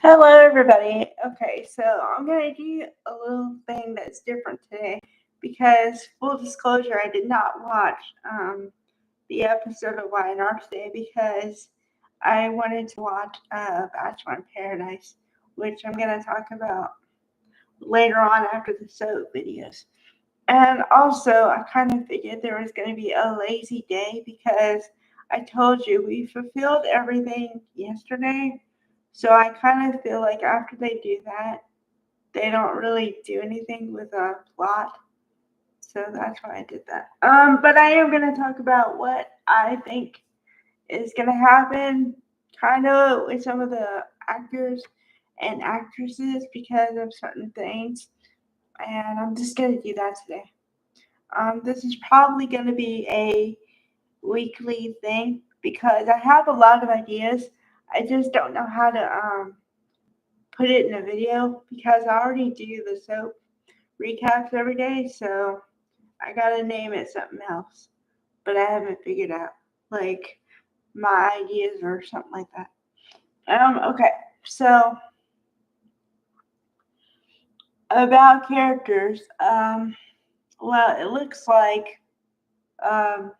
Hello, everybody. Okay, so I'm going to do a little thing that's different today because, full disclosure, I did not watch the episode of Y&R today because I wanted to watch Bachelor in Paradise, which I'm going to talk about later on after the soap videos. And also, I kind of figured there was going to be a lazy day because I told you we fulfilled everything yesterday. So I kind of feel like after they do that, they don't really do anything with a plot. So that's why I did that. But I am going to talk about what I think is going to happen, kind of with some of the actors and actresses because of certain things. And I'm just going to do that today. This is probably going to be a weekly thing because I have a lot of ideas. I just don't know how to put it in a video because I already do the soap recaps every day, so I gotta name it something else. But I haven't figured out like my ideas or something like that. Okay, so about characters, well, it looks like um,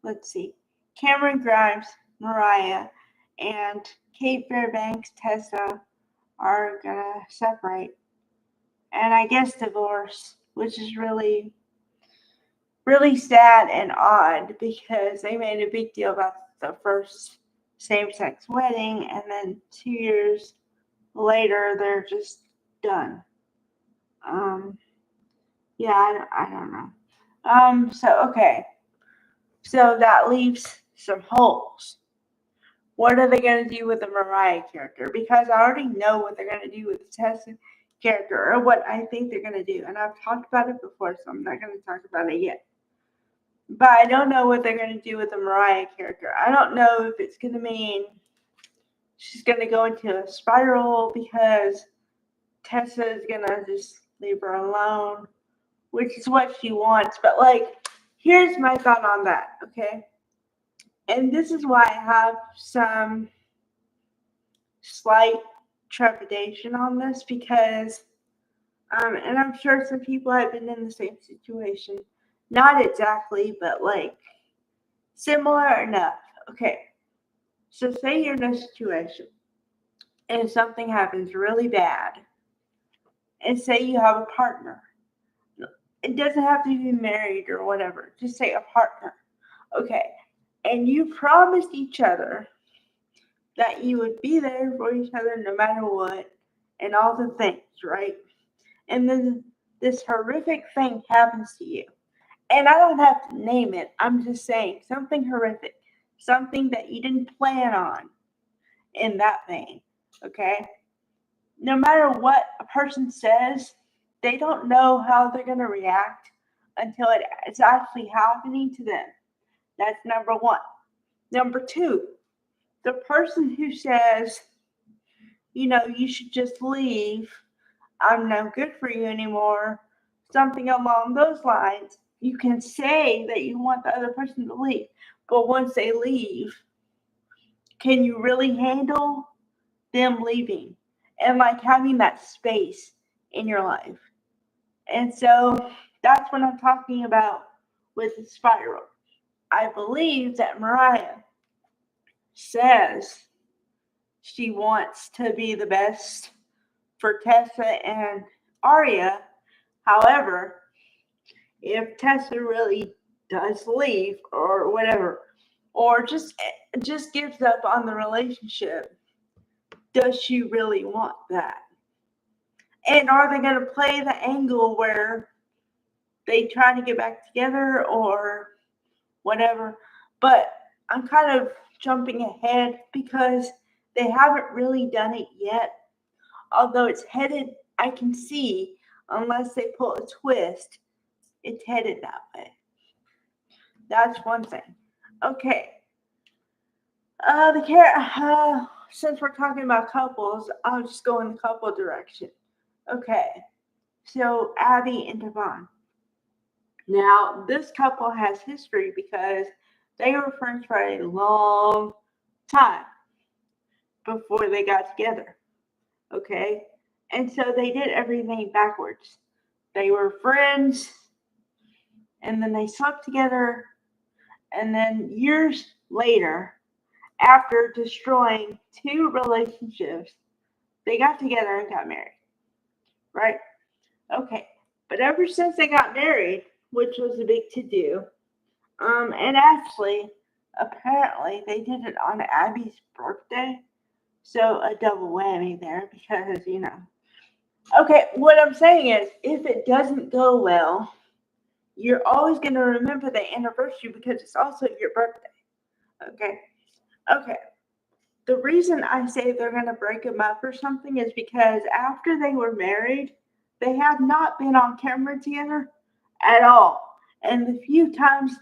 let's see, Cameron Grimes, Mariah, and Kate Fairbanks, Tessa are gonna separate, and I guess divorce, which is really sad and odd because they made a big deal about the first same-sex wedding, and then 2 years later they're just done. Um, yeah, I don't know. So that leaves some holes. What are they going to do with the Mariah character? Because I already know what they're going to do with the Tessa character, or what I think they're going to do. And I've talked about it before, so I'm not going to talk about it yet. But I don't know what they're going to do with the Mariah character. I don't know if it's going to mean she's going to go into a spiral because Tessa is going to just leave her alone, which is what she wants. But, here's my thought on that, okay? And this is why I have some slight trepidation on this because, and I'm sure some people have been in the same situation. Not exactly, but similar enough. Okay, so say you're in a situation and something happens really bad, and say you have a partner. It doesn't have to be married or whatever, just say a partner. Okay, and you promised each other that you would be there for each other no matter what, and all the things, right? And then this horrific thing happens to you. And I don't have to name it, I'm just saying something horrific, something that you didn't plan on in that vein, okay? No matter what a person says, they don't know how they're going to react until it's actually happening to them. That's number one. Number two, the person who says, you should just leave, I'm no good for you anymore, something along those lines, you can say that you want the other person to leave. But once they leave, can you really handle them leaving and having that space in your life? And so that's what I'm talking about with the spiral. I believe that Mariah says she wants to be the best for Tessa and Aria. However, if Tessa really does leave or whatever, or just gives up on the relationship, does she really want that? And are they going to play the angle where they try to get back together or whatever? But I'm kind of jumping ahead because they haven't really done it yet. Although it's headed, I can see, unless they pull a twist, it's headed that way. That's one thing. Okay. Since we're talking about couples, I'll just go in the couple direction. Okay. So Abby and Devon. Now, this couple has history because they were friends for a long time. before they got together. Okay? And so they did everything backwards. They were friends, and then they slept together, and then years later, after destroying 2 relationships, they got together and got married. Right? Okay. But ever since they got married, which was a big to do, and actually, apparently, they did it on Abby's birthday. So a double whammy there because, Okay, what I'm saying is, if it doesn't go well, you're always going to remember the anniversary because it's also your birthday. Okay? Okay. The reason I say they're going to break them up or something is because after they were married, they have not been on camera together at all. And the few times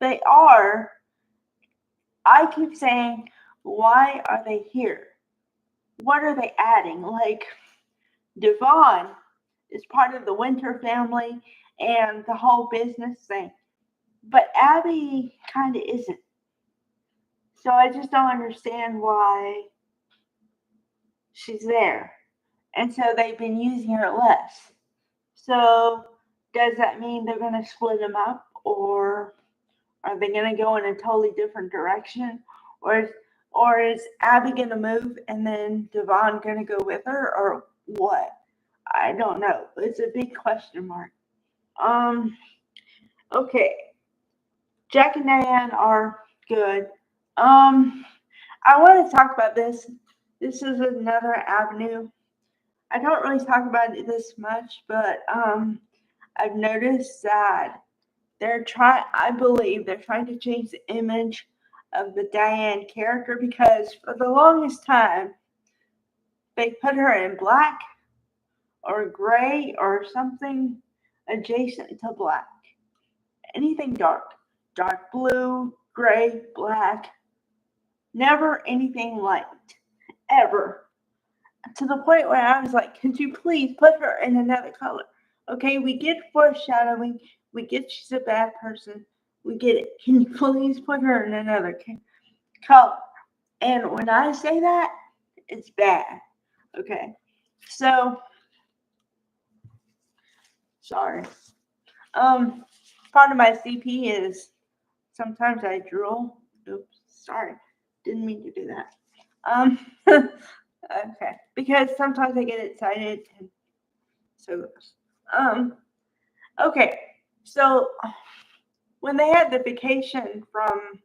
they are, I keep saying, why are they here? What are they adding? Like, Devon is part of the Winter family and the whole business thing. But Abby kind of isn't. So I just don't understand why she's there. And so they've been using her less. So does that mean they're going to split them up, or are they going to go in a totally different direction? Or is Abby going to move and then Devon going to go with her, or what? I don't know. It's a big question mark. Okay. Jack and Diane are good. I want to talk about this. This is another avenue. I don't really talk about it this much, but I've noticed that I believe they're trying to change the image of the Diane character because for the longest time, they put her in black or gray or something adjacent to black. Anything dark. Dark blue, gray, black. Never anything light. Ever. To the point where I was like, could you please put her in another color? Okay, we get foreshadowing. We get she's a bad person. We get it. Can you please put her in another color? And when I say that, it's bad. Okay, so sorry. Part of my CP is sometimes I drool. Oops, sorry, didn't mean to do that. Okay, because sometimes I get excited, and so okay. So when they had the vacation from,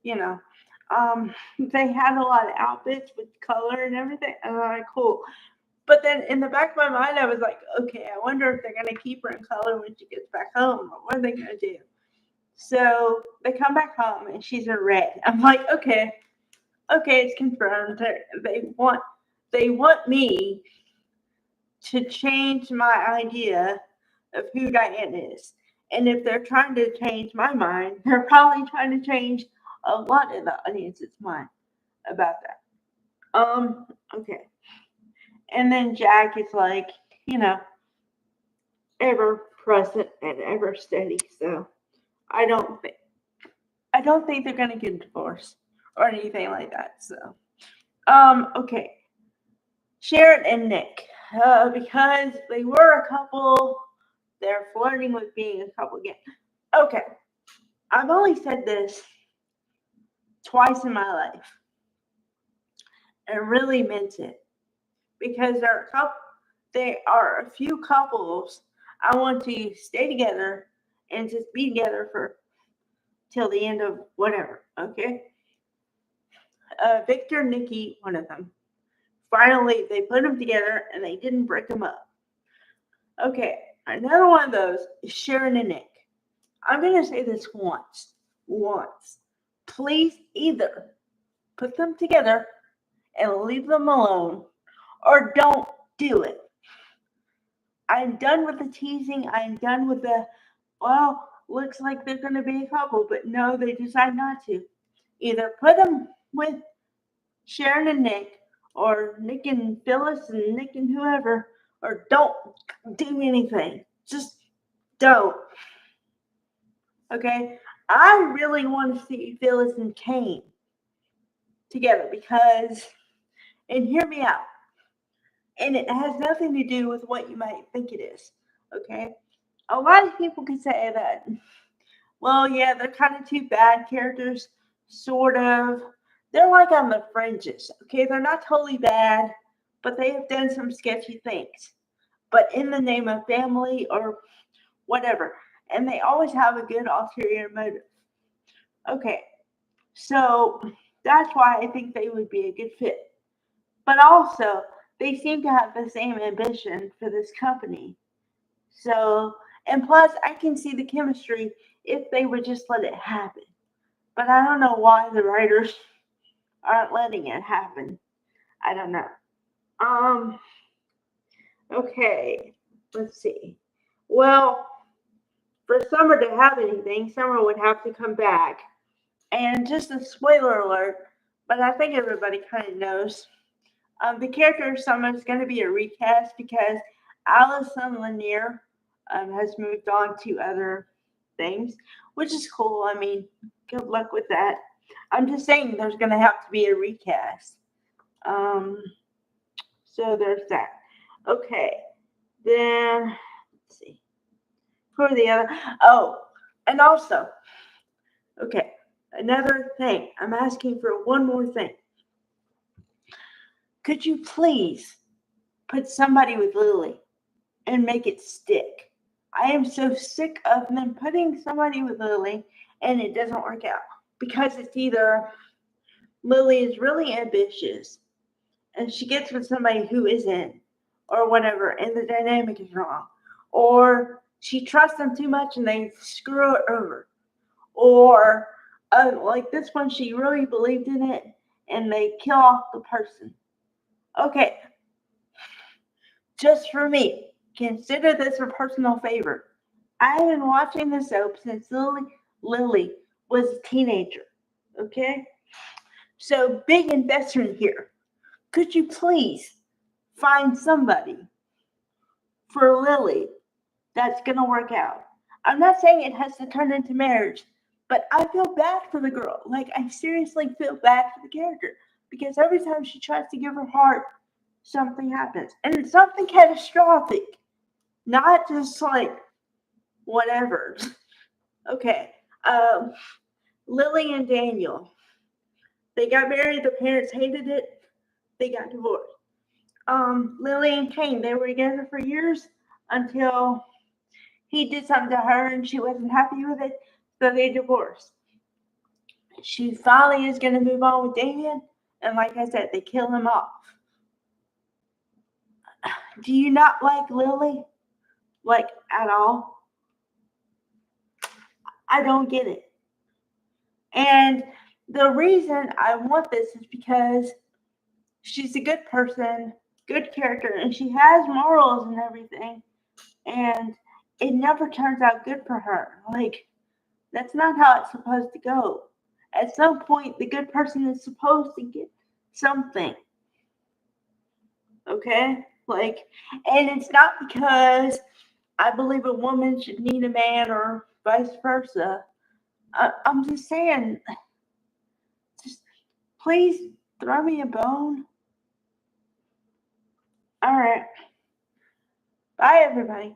they had a lot of outfits with color and everything. And I'm like, cool. But then in the back of my mind, I was like, okay, I wonder if they're going to keep her in color when she gets back home, or what are they going to do? So they come back home and she's in red. I'm like, okay, it's confirmed. They want me to change my idea of who Diane is. And if they're trying to change my mind, they're probably trying to change a lot of the audience's mind about that. Okay. And then Jack is like, ever present and ever steady. So I don't think they're gonna get divorced or anything like that. So okay. Sharon and Nick. Because they were a couple, they're flirting with being a couple again. Okay. I've only said this twice in my life. And really meant it. Because there are a few couples I want to stay together and just be together for till the end of whatever, okay? Victor and Nikki, one of them. Finally, they put them together and they didn't break them up. Okay, another one of those is Sharon and Nick. I'm going to say this once. Please either put them together and leave them alone, or don't do it. I'm done with the teasing. I'm done with looks like they're going to be a couple, but no, they decide not to. Either put them with Sharon and Nick, or Nick and Phyllis and Nick and whoever, or don't do anything. Just don't. Okay? I really want to see Phyllis and Kane together because And hear me out. And it has nothing to do with what you might think it is. Okay? A lot of people can say that, well, yeah, they're kind of two bad characters, sort of. They're like on the fringes. Okay? They're not totally bad, but they have done some sketchy things. But in the name of family or whatever. And they always have a good ulterior motive. Okay, so that's why I think they would be a good fit. But also, they seem to have the same ambition for this company. So, and plus, I can see the chemistry if they would just let it happen. But I don't know why the writers aren't letting it happen. I don't know. Um, okay, let's see. Well, for Summer to have anything, Summer would have to come back. And just a spoiler alert, but I think everybody kind of knows. The character of Summer is going to be a recast because Allison Lanier has moved on to other things, which is cool. I mean, good luck with that. I'm just saying there's going to have to be a recast. So there's that. Okay, then let's see. Who are the other? Oh, and also, okay, another thing. I'm asking for one more thing. Could you please put somebody with Lily and make it stick? I am so sick of them putting somebody with Lily and it doesn't work out because it's either Lily is really ambitious and she gets with somebody who isn't or whatever and the dynamic is wrong, or she trusts them too much and they screw her over, or like this one, she really believed in it and they kill off the person. Okay, just for me, consider this a personal favor. I've been watching the soap since Lily was a teenager. Okay? So, big investment here. Could you please find somebody for Lily that's going to work out? I'm not saying it has to turn into marriage, but I feel bad for the girl. Like, I seriously feel bad for the character because every time she tries to give her heart, something happens. And it's something catastrophic, not just like whatever. Okay. Lily and Daniel, they got married. The parents hated it. They got divorced. Lily and Kane, they were together for years until he did something to her and she wasn't happy with it, so they divorced. She finally is going to move on with Damien, and like I said, they kill him off. Do you not like Lily? Like, at all? I don't get it. And the reason I want this is because she's a good person, good character, and she has morals and everything. And it never turns out good for her. Like, that's not how it's supposed to go. At some point, the good person is supposed to get something. Okay? Like, and it's not because I believe a woman should need a man or vice versa. I'm just saying, just please throw me a bone. All right. Bye, everybody.